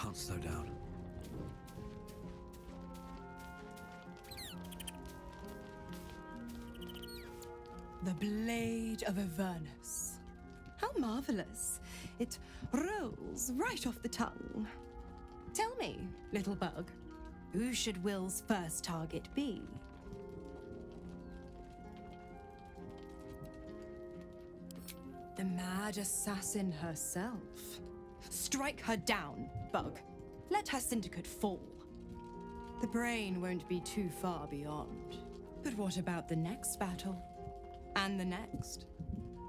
can't slow down. The Blade of Avernus. How marvelous. It rolls right off the tongue. Tell me, little bug, who should Will's first target be? The mad assassin herself. Strike her down, bug. Let her syndicate fall. The brain won't be too far beyond. But what about the next battle? And the next?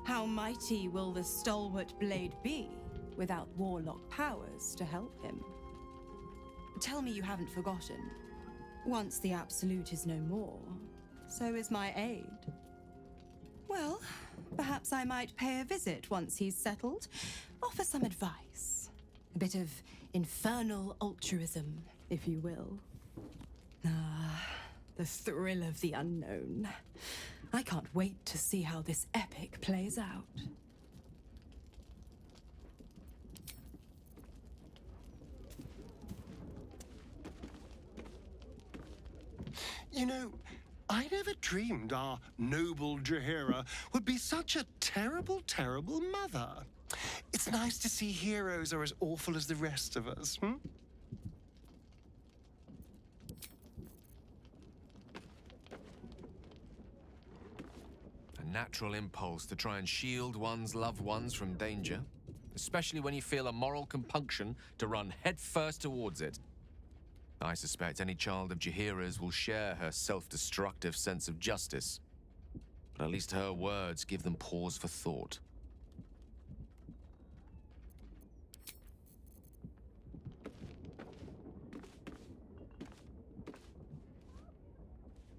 How mighty will the stalwart blade be without warlock powers to help him? Tell me you haven't forgotten. Once the Absolute is no more, so is my aid. Well, perhaps I might pay a visit once he's settled, offer some advice. A bit of infernal altruism, if you will. Ah, the thrill of the unknown. I can't wait to see how this epic plays out. You know, I never dreamed our noble Jaheira would be such a terrible, terrible mother. It's nice to see heroes are as awful as the rest of us, hmm? A natural impulse to try and shield one's loved ones from danger, especially when you feel a moral compunction to run headfirst towards it. I suspect any child of Jaheira's will share her self-destructive sense of justice, but at least her words give them pause for thought.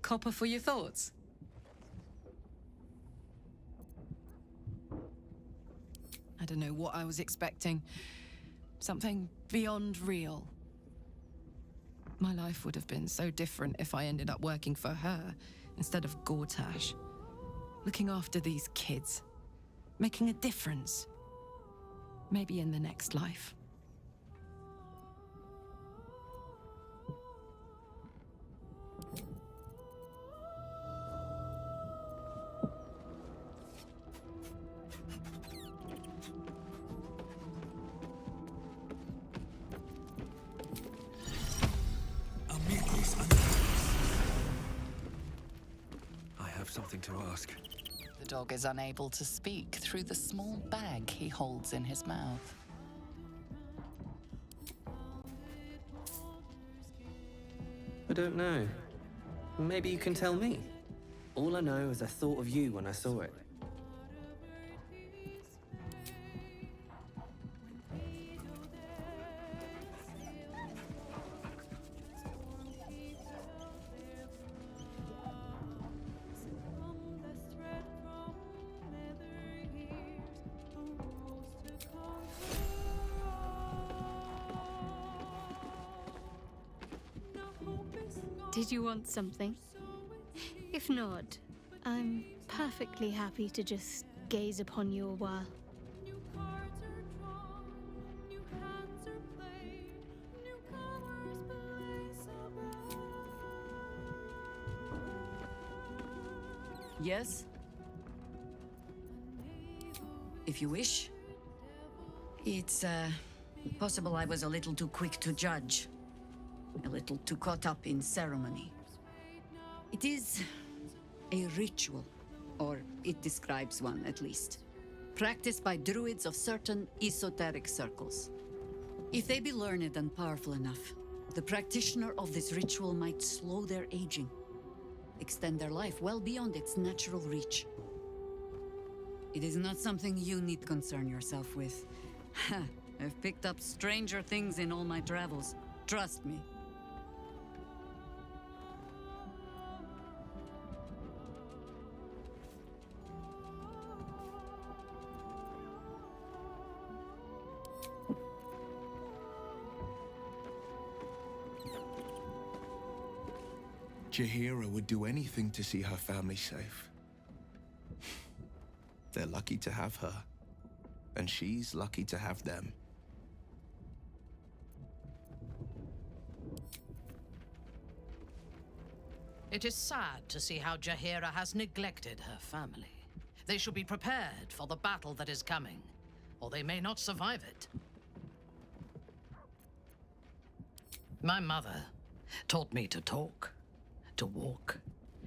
Copper for your thoughts? I don't know what I was expecting. Something beyond real. My life would have been so different if I ended up working for her instead of Gortash. Looking after these kids. Making a difference. Maybe in the next life. I have something to ask. The dog is unable to speak through the small bag he holds in his mouth. I don't know. Maybe you can tell me. All I know is I thought of you when I saw it. Did you want something? If not, I'm perfectly happy to just gaze upon you a while. Yes? If you wish. It's, possible I was a little too quick to judge. A little too caught up in ceremony. It is a ritual, or it describes one at least, practiced by druids of certain esoteric circles. If they be learned and powerful enough, the practitioner of this ritual might slow their aging, extend their life well beyond its natural reach. It is not something you need concern yourself with. I've picked up stranger things in all my travels. Trust me. Jaheira would do anything to see her family safe. They're lucky to have her, and she's lucky to have them. It is sad to see how Jaheira has neglected her family. They should be prepared for the battle that is coming, or they may not survive it. My mother taught me to talk, to walk,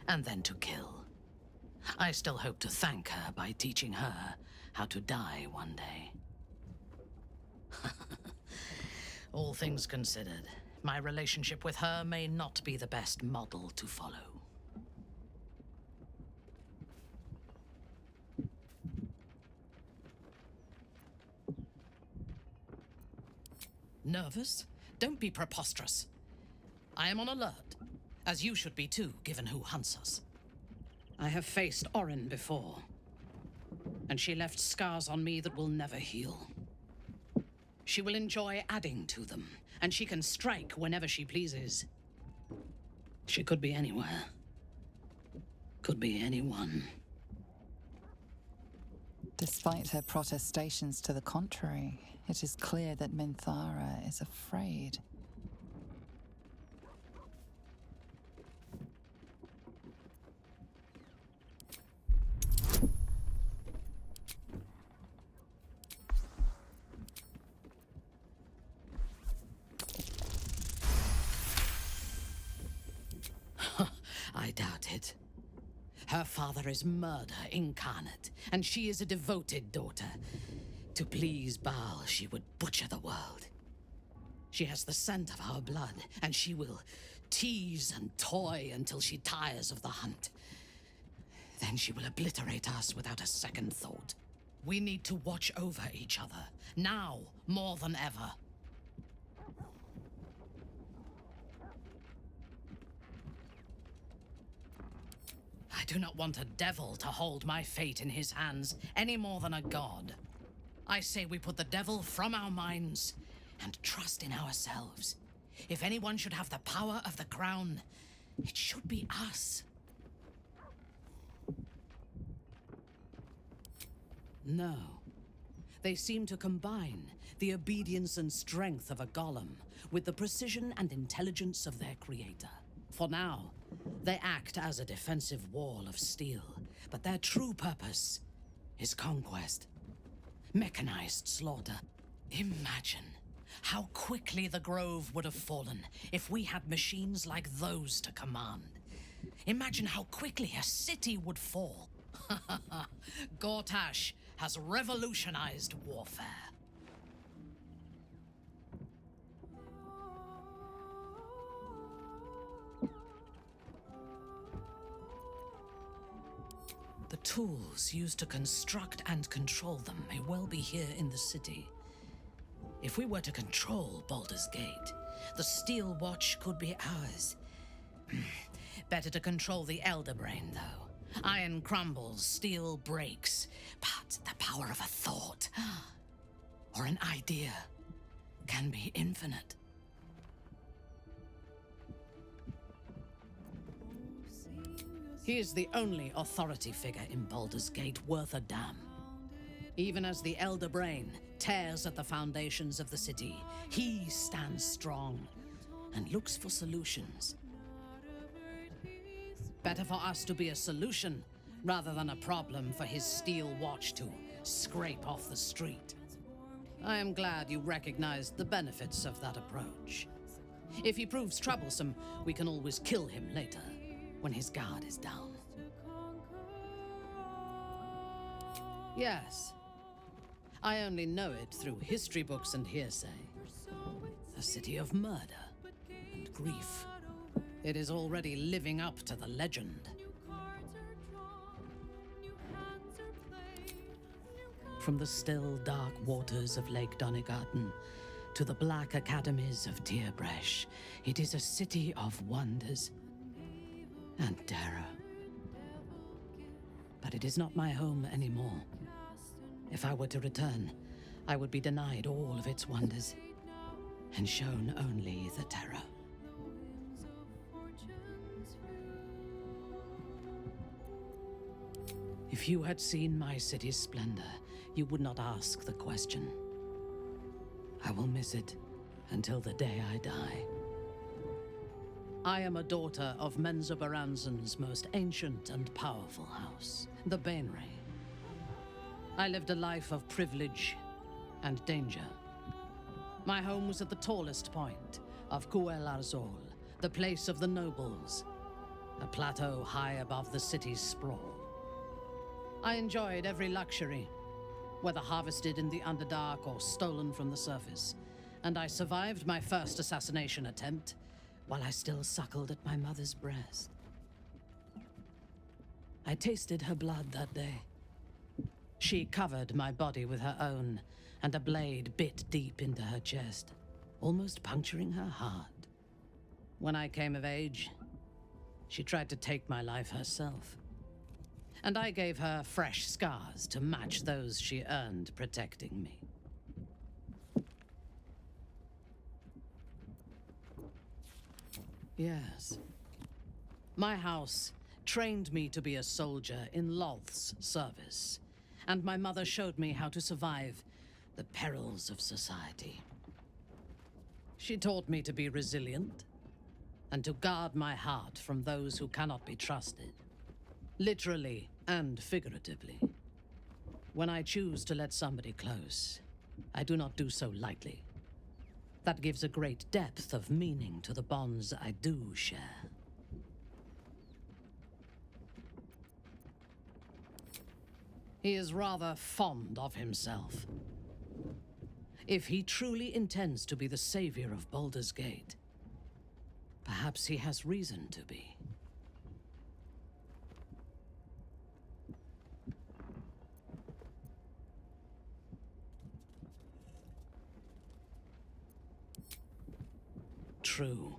and then to kill. I still hope to thank her by teaching her how to die one day. All things considered, my relationship with her may not be the best model to follow. Nervous? Don't be preposterous. I am on alert, as you should be too, given who hunts us. I have faced Orin before, and she left scars on me that will never heal. She will enjoy adding to them, and she can strike whenever she pleases. She could be anywhere. Could be anyone. Despite her protestations to the contrary, it is clear that Minthara is afraid. I doubt it. Her father is murder incarnate, and she is a devoted daughter. To please Baal, she would butcher the world. She has the scent of our blood, and she will tease and toy until she tires of the hunt. Then she will obliterate us without a second thought. We need to watch over each other, now more than ever. I do not want a devil to hold my fate in his hands any more than a god. I say we put the devil from our minds and trust in ourselves. If anyone should have the power of the crown, it should be us. No. They seem to combine the obedience and strength of a golem with the precision and intelligence of their creator. For now, they act as a defensive wall of steel, but their true purpose is conquest. Mechanized slaughter. Imagine how quickly the grove would have fallen if we had machines like those to command. Imagine how quickly a city would fall. Gortash has revolutionized warfare. The tools used to construct and control them may well be here in the city. If we were to control Baldur's Gate, the Steel Watch could be ours. Better to control the Elder Brain, though. Iron crumbles, steel breaks, but the power of a thought, or an idea, can be infinite. He is the only authority figure in Baldur's Gate worth a damn. Even as the Elder Brain tears at the foundations of the city, he stands strong and looks for solutions. Better for us to be a solution rather than a problem for his Steel Watch to scrape off the street. I am glad you recognized the benefits of that approach. If he proves troublesome, we can always kill him later, when his guard is down. Yes. I only know it through history books and hearsay. A city of murder and grief. It is already living up to the legend. From the still, dark waters of Lake Donegarten to the black academies of Tierbresh, it is a city of wonders and terror. But it is not my home anymore. If I were to return, I would be denied all of its wonders and shown only the terror. If you had seen my city's splendor, you would not ask the question. I will miss it until the day I die. I am a daughter of Menzoberranzan's most ancient and powerful house, the Bainray. I lived a life of privilege and danger. My home was at the tallest point of Cuel Arzol, the place of the nobles, a plateau high above the city's sprawl. I enjoyed every luxury, whether harvested in the Underdark or stolen from the surface, and I survived my first assassination attempt while I still suckled at my mother's breast. I tasted her blood that day. She covered my body with her own, and a blade bit deep into her chest, almost puncturing her heart. When I came of age, she tried to take my life herself, and I gave her fresh scars to match those she earned protecting me. Yes. My house trained me to be a soldier in Lolth's service, and my mother showed me how to survive the perils of society. She taught me to be resilient and to guard my heart from those who cannot be trusted, literally and figuratively. When I choose to let somebody close, I do not do so lightly. That gives a great depth of meaning to the bonds I do share. He is rather fond of himself. If he truly intends to be the savior of Baldur's Gate, perhaps he has reason to be. True.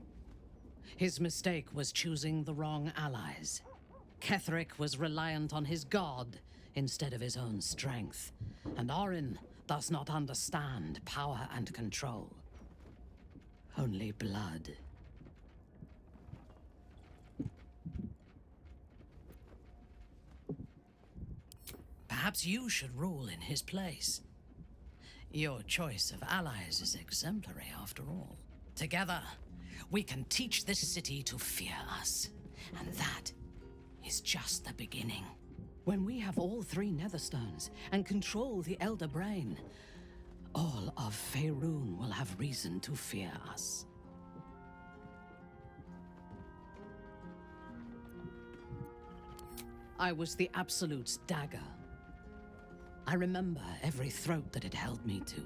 His mistake was choosing the wrong allies. Ketheric was reliant on his god instead of his own strength, and Orin does not understand power and control. Only blood. Perhaps you should rule in his place. Your choice of allies is exemplary, after all. Together, we can teach this city to fear us. And that is just the beginning. When we have all three Netherstones and control the Elder Brain, all of Faerun will have reason to fear us. I was the Absolute's dagger. I remember every throat that it held me to,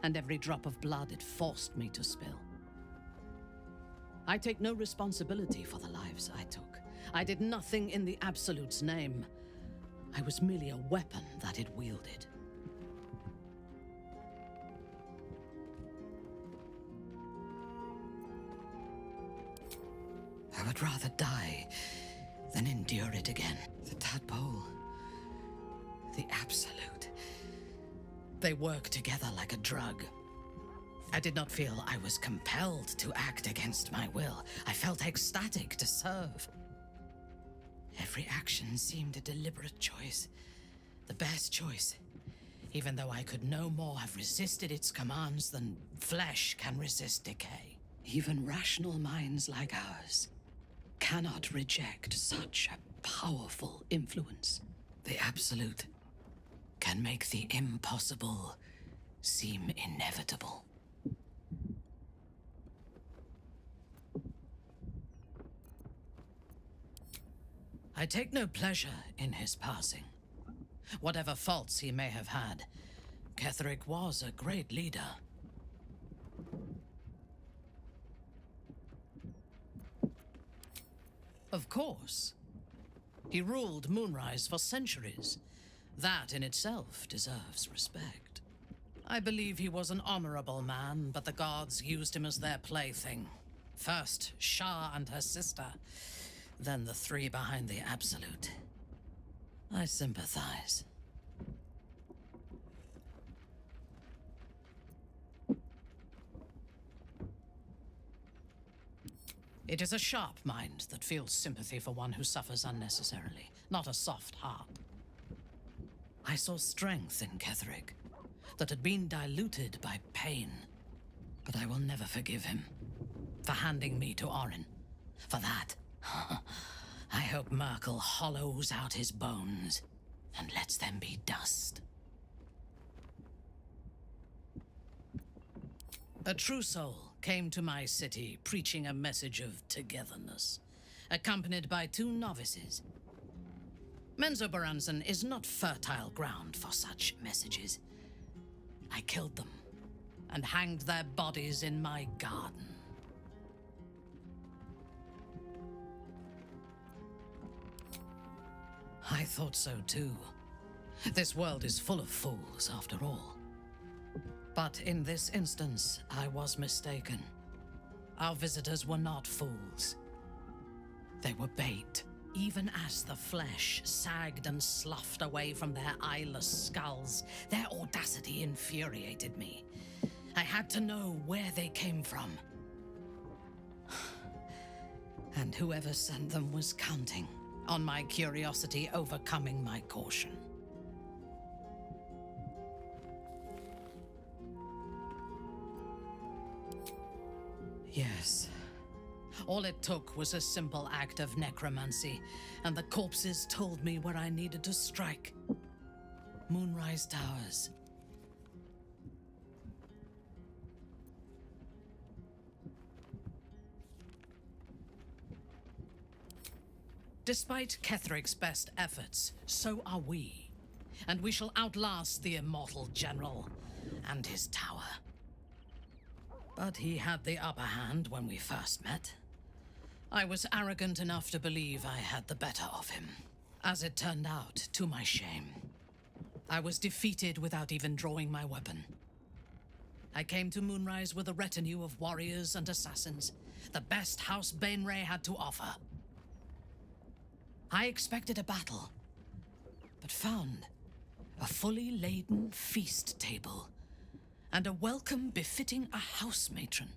and every drop of blood it forced me to spill. I take no responsibility for the lives I took. I did nothing in the Absolute's name. I was merely a weapon that it wielded. I would rather die than endure it again. The tadpole, the Absolute, they work together like a drug. I did not feel I was compelled to act against my will. I felt ecstatic to serve. Every action seemed a deliberate choice, the best choice, even though I could no more have resisted its commands than flesh can resist decay. Even rational minds like ours cannot reject such a powerful influence. The Absolute can make the impossible seem inevitable. I take no pleasure in his passing. Whatever faults he may have had, Ketheric was a great leader. Of course. He ruled Moonrise for centuries. That in itself deserves respect. I believe he was an honorable man, but the gods used him as their plaything. First, Shah and her sister, then the three behind the Absolute. I sympathize. It is a sharp mind that feels sympathy for one who suffers unnecessarily, not a soft heart. I saw strength in Ketheric that had been diluted by pain, but I will never forgive him for handing me to Orin. For that, I hope Merkel hollows out his bones and lets them be dust. A true soul came to my city preaching a message of togetherness, accompanied by 2 novices. Menzoberranzan is not fertile ground for such messages. I killed them and hanged their bodies in my garden. I thought so too. This world is full of fools, after all. But in this instance, I was mistaken. Our visitors were not fools. They were bait. Even as the flesh sagged and sloughed away from their eyeless skulls, their audacity infuriated me. I had to know where they came from. And whoever sent them was counting on my curiosity overcoming my caution. Yes. All it took was a simple act of necromancy, and the corpses told me where I needed to strike. Moonrise Towers. Despite Ketheric's best efforts, so are we. And we shall outlast the immortal general and his tower. But he had the upper hand when we first met. I was arrogant enough to believe I had the better of him. As it turned out, to my shame, I was defeated without even drawing my weapon. I came to Moonrise with a retinue of warriors and assassins, the best House Bainray had to offer. I expected a battle, but found a fully laden feast table and a welcome befitting a house matron.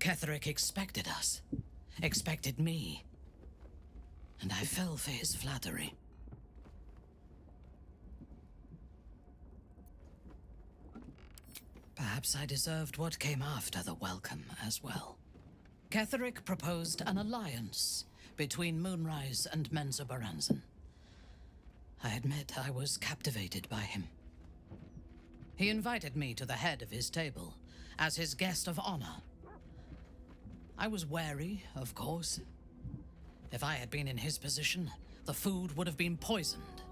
Ketheric expected us, expected me, and I fell for his flattery. Perhaps I deserved what came after the welcome as well. Ketheric proposed an alliance between Moonrise and Menzoberranzan. I admit I was captivated by him. He invited me to the head of his table as his guest of honor. I was wary, of course. If I had been in his position, the food would have been poisoned.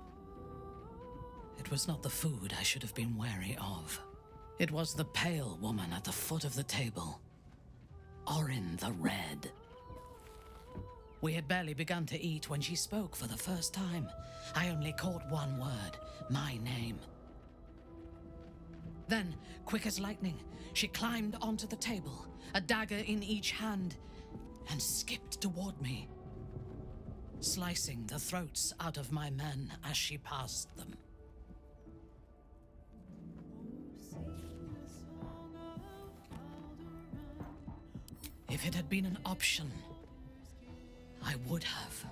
It was not the food I should have been wary of. It was the pale woman at the foot of the table. Orin the Red. We had barely begun to eat when she spoke for the first time. I only caught one word, my name. Then, quick as lightning, she climbed onto the table, a dagger in each hand, and skipped toward me, slicing the throats out of my men as she passed them. If it had been an option, I would have.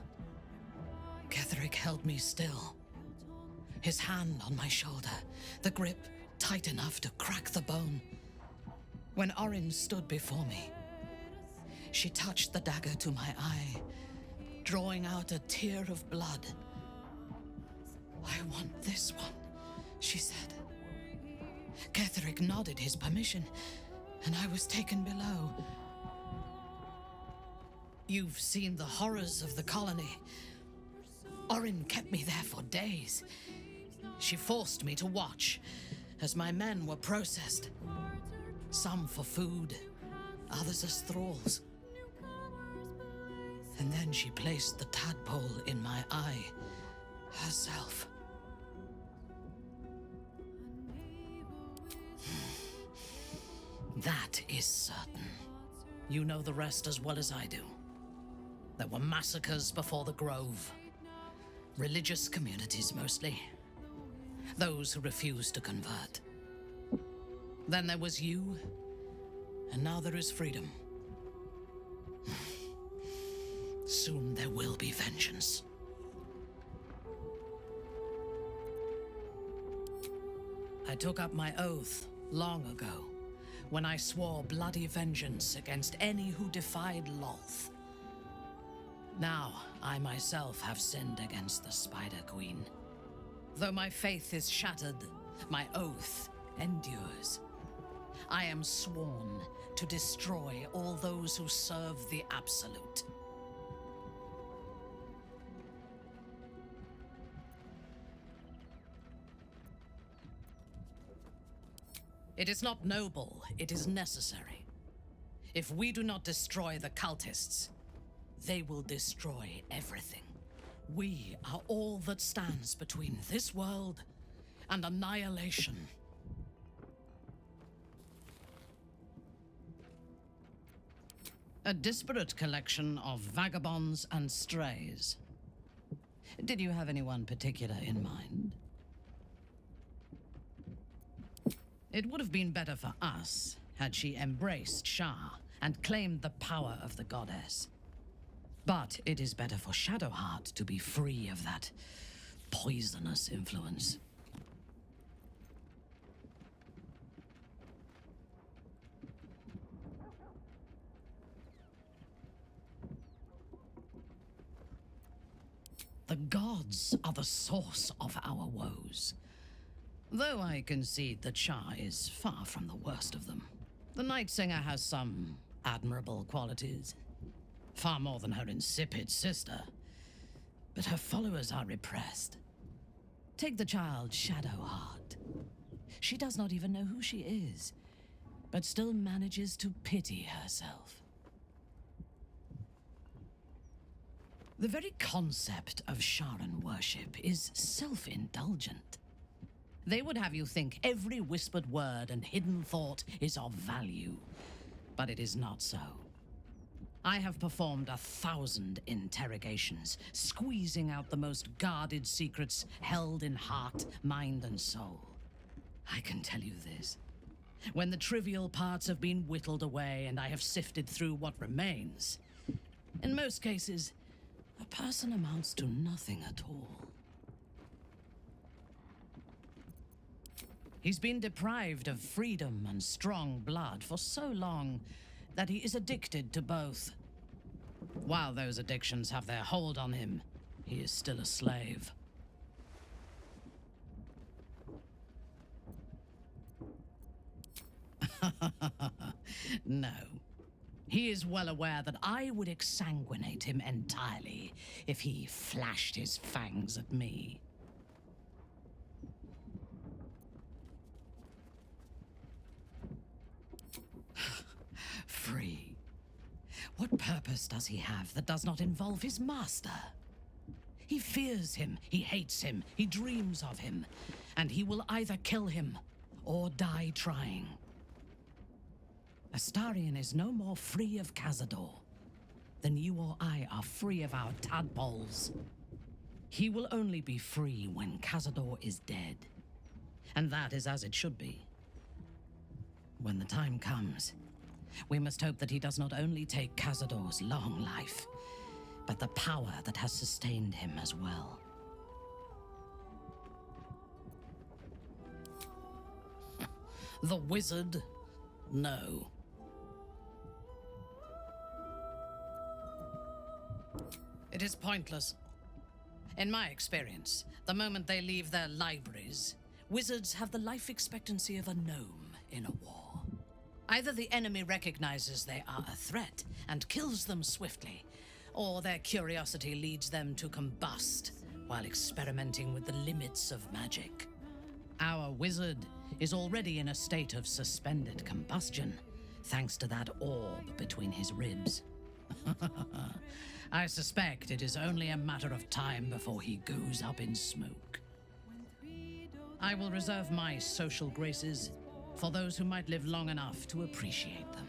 Ketheric held me still, his hand on my shoulder, the grip tight enough to crack the bone. When Orin stood before me, she touched the dagger to my eye, drawing out a tear of blood. "I want this one," she said. Ketheric nodded his permission, and I was taken below. You've seen the horrors of the colony. Orin kept me there for days. She forced me to watch as my men were processed. Some for food, others as thralls. And then she placed the tadpole in my eye herself. That is certain. You know the rest as well as I do. There were massacres before the Grove. Religious communities mostly. Those who refused to convert. Then there was you, and now there is freedom. Soon there will be vengeance. I took up my oath long ago, when I swore bloody vengeance against any who defied Lolth. Now, I myself have sinned against the Spider Queen. Though my faith is shattered, my oath endures. I am sworn to destroy all those who serve the Absolute. It is not noble, it is necessary. If we do not destroy the cultists, they will destroy everything. We are all that stands between this world and annihilation. A disparate collection of vagabonds and strays. Did you have anyone particular in mind? It would have been better for us had she embraced Shah and claimed the power of the goddess. But it is better for Shadowheart to be free of that poisonous influence. The gods are the source of our woes. Though I concede that Shah is far from the worst of them. The Night Singer has some admirable qualities. Far more than her insipid sister. But her followers are repressed. Take the child Shadowheart. She does not even know who she is, but still manages to pity herself. The very concept of Sharan worship is self-indulgent. They would have you think every whispered word and hidden thought is of value, but it is not so. I have performed 1,000 interrogations, squeezing out the most guarded secrets held in heart, mind, and soul. I can tell you this. When the trivial parts have been whittled away and I have sifted through what remains, in most cases, a person amounts to nothing at all. He's been deprived of freedom and strong blood for so long that he is addicted to both. While those addictions have their hold on him, he is still a slave. No. He is well aware that I would exsanguinate him entirely if he flashed his fangs at me. Free. What purpose does he have that does not involve his master? He fears him, he hates him, he dreams of him, and he will either kill him or die trying. Astarion is no more free of Cazador than you or I are free of our tadpoles. He will only be free when Cazador is dead, and that is as it should be. When the time comes, we must hope that he does not only take Cazador's long life, but the power that has sustained him as well. The wizard? No. It is pointless. In my experience, the moment they leave their libraries, wizards have the life expectancy of a gnome in a war. Either the enemy recognizes they are a threat and kills them swiftly, or their curiosity leads them to combust while experimenting with the limits of magic. Our wizard is already in a state of suspended combustion, thanks to that orb between his ribs. I suspect it is only a matter of time before he goes up in smoke. I will reserve my social graces for those who might live long enough to appreciate them.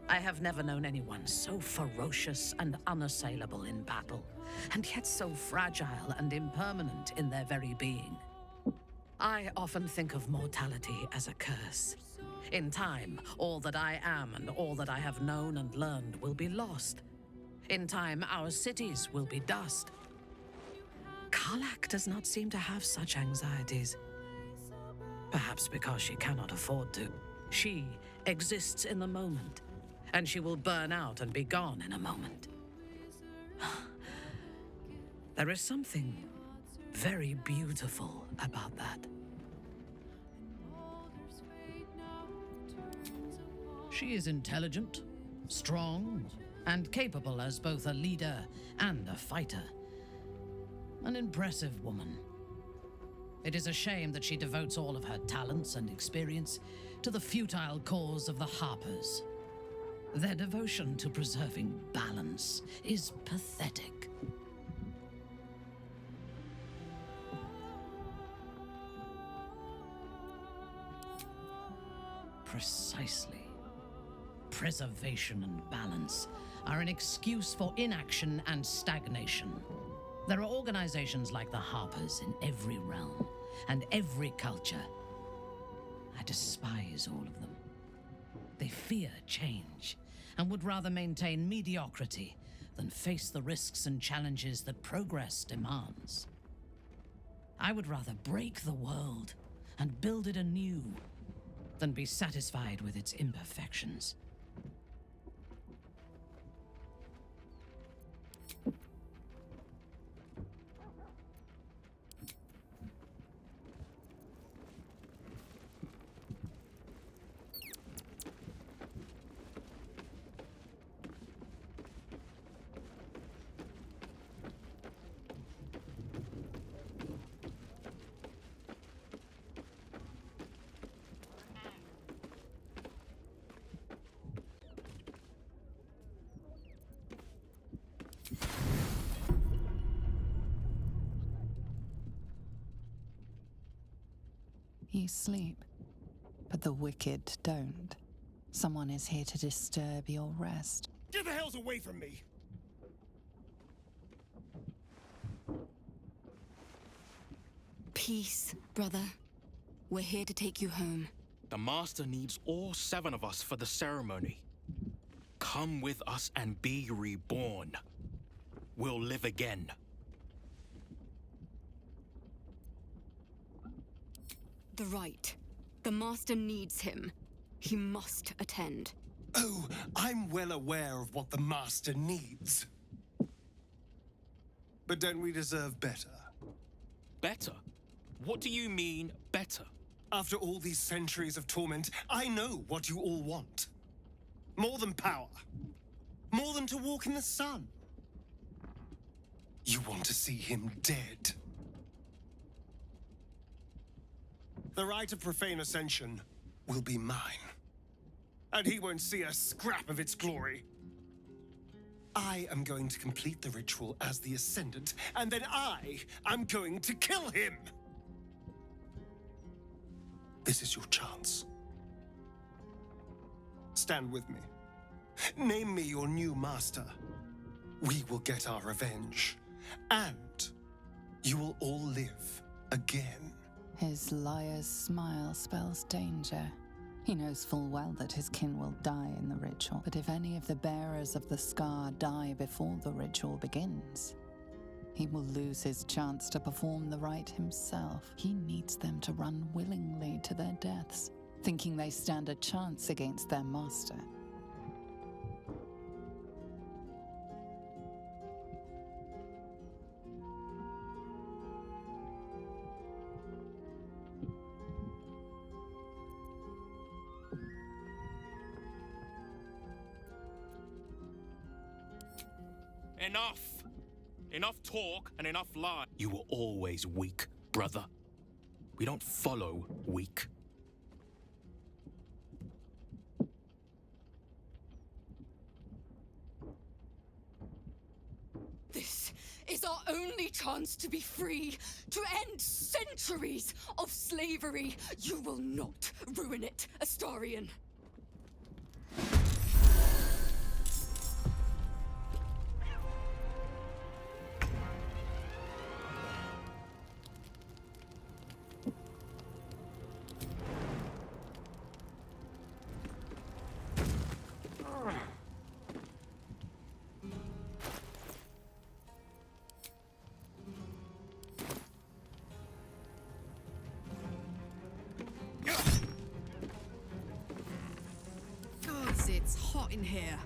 I have never known anyone so ferocious and unassailable in battle, and yet so fragile and impermanent in their very being. I often think of mortality as a curse. In time, all that I am and all that I have known and learned will be lost. In time, our cities will be dust. Karlach does not seem to have such anxieties. Perhaps because she cannot afford to. She exists in the moment, and she will burn out and be gone in a moment. There is something very beautiful about that. She is intelligent, strong, and capable as both a leader and a fighter. An impressive woman. It is a shame that she devotes all of her talents and experience to the futile cause of the Harpers. Their devotion to preserving balance is pathetic. Precisely. Preservation and balance are an excuse for inaction and stagnation. There are organizations like the Harpers in every realm and every culture. I despise all of them. They fear change and would rather maintain mediocrity than face the risks and challenges that progress demands. I would rather break the world and build it anew than be satisfied with its imperfections. You sleep, but the wicked don't. Someone is here to disturb your rest. Get the hells away from me! Peace, brother. We're here to take you home. The Master needs all 7 of us for the ceremony. Come with us and be reborn. We'll live again. The rite. The Master needs him. He must attend. Oh, I'm well aware of what the Master needs. But don't we deserve better? Better? What do you mean, better? After all these centuries of torment, I know what you all want. More than power. More than to walk in the sun. You want to see him dead. The rite of profane ascension will be mine. And he won't see a scrap of its glory. I am going to complete the ritual as the Ascendant, and then I am going to kill him! This is your chance. Stand with me. Name me your new master. We will get our revenge. And you will all live again. His liar's smile spells danger. He knows full well that his kin will die in the ritual, but if any of the bearers of the scar die before the ritual begins, he will lose his chance to perform the rite himself. He needs them to run willingly to their deaths, thinking they stand a chance against their master. Enough! Enough talk and enough lie. You were always weak, brother. We don't follow weak. This is our only chance to be free, to end centuries of slavery. You will not ruin it, Astarion. It's hot in here.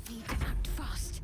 Need to act fast.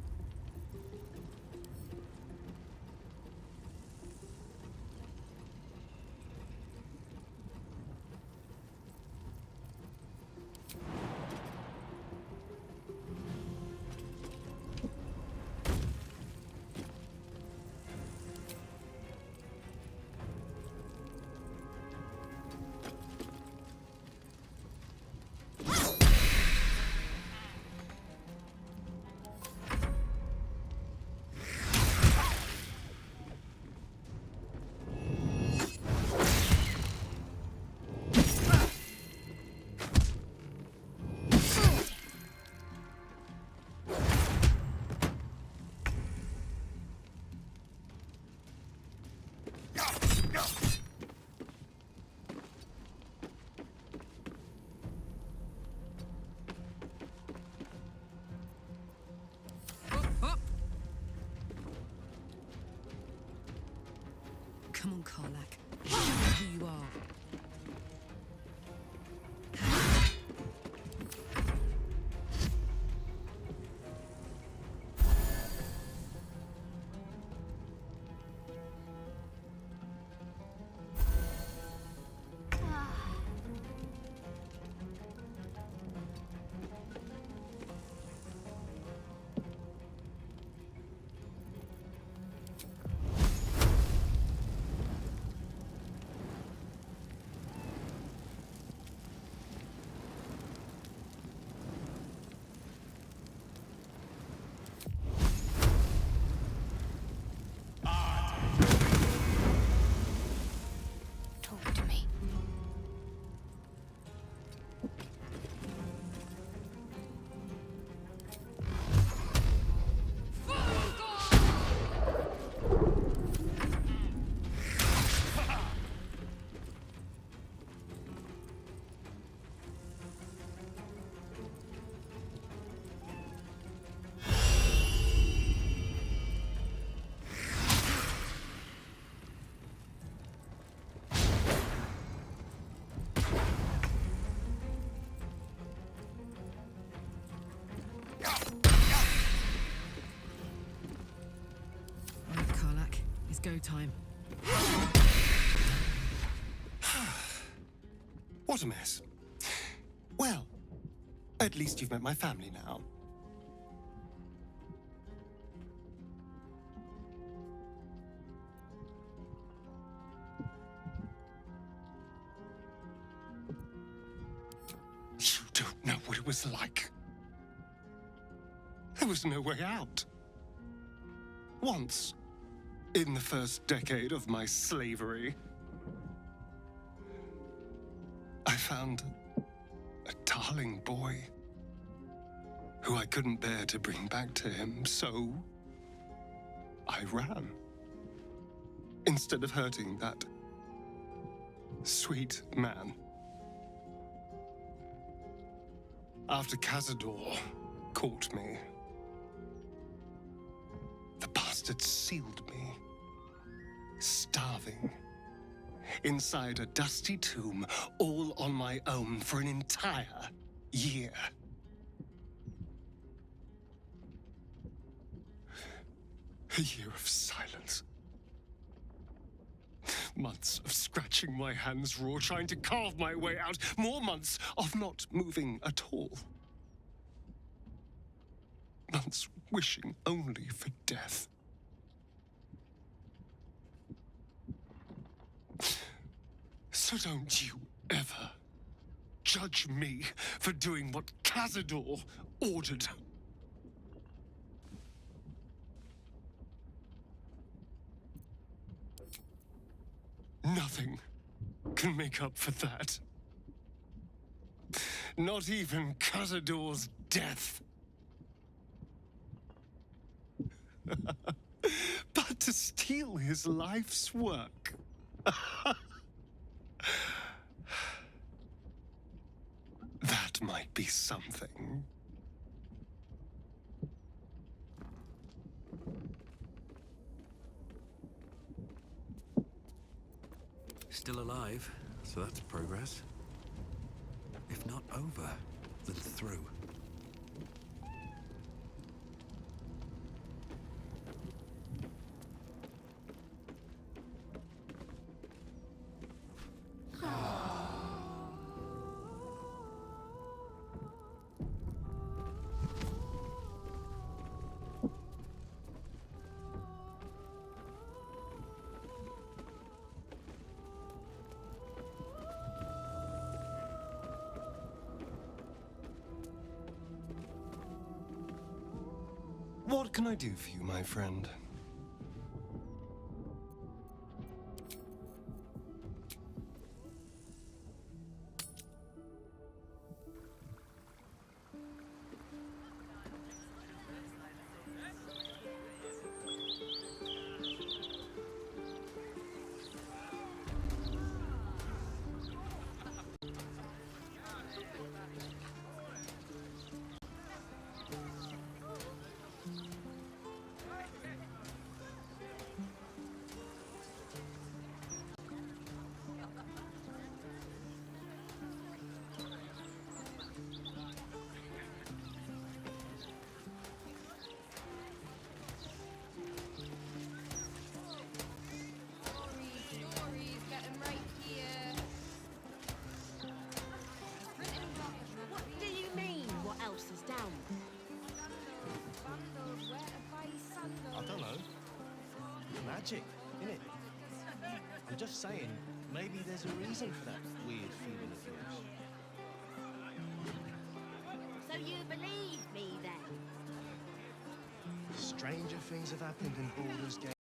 Come on, Karlak. Show me who you are. Talk to me. All right, Karlak. It's go time. What a mess. Well, at least you've met my family now. You don't know what it was like. There was no way out. Once, in the first decade of my slavery, I found a darling boy who I couldn't bear to bring back to him, so I ran. Instead of hurting that sweet man. After Cazador caught me, the bastard sealed me, starving, inside a dusty tomb, all on my own for an entire year. A year of silence. Months of scratching my hands raw, trying to carve my way out. More months of not moving at all. Months wishing only for death. So don't you ever judge me for doing what Cazador ordered. Nothing can make up for that. Not even Cazador's death. But to steal his life's work. That might be something. Still alive, so that's progress. If not over, then through. What can I do for you, my friend? I don't know. Magic, innit? I'm just saying, maybe there's a reason for that weird feeling of yours. So you believe me then? Stranger things have happened in Baldur's Gate.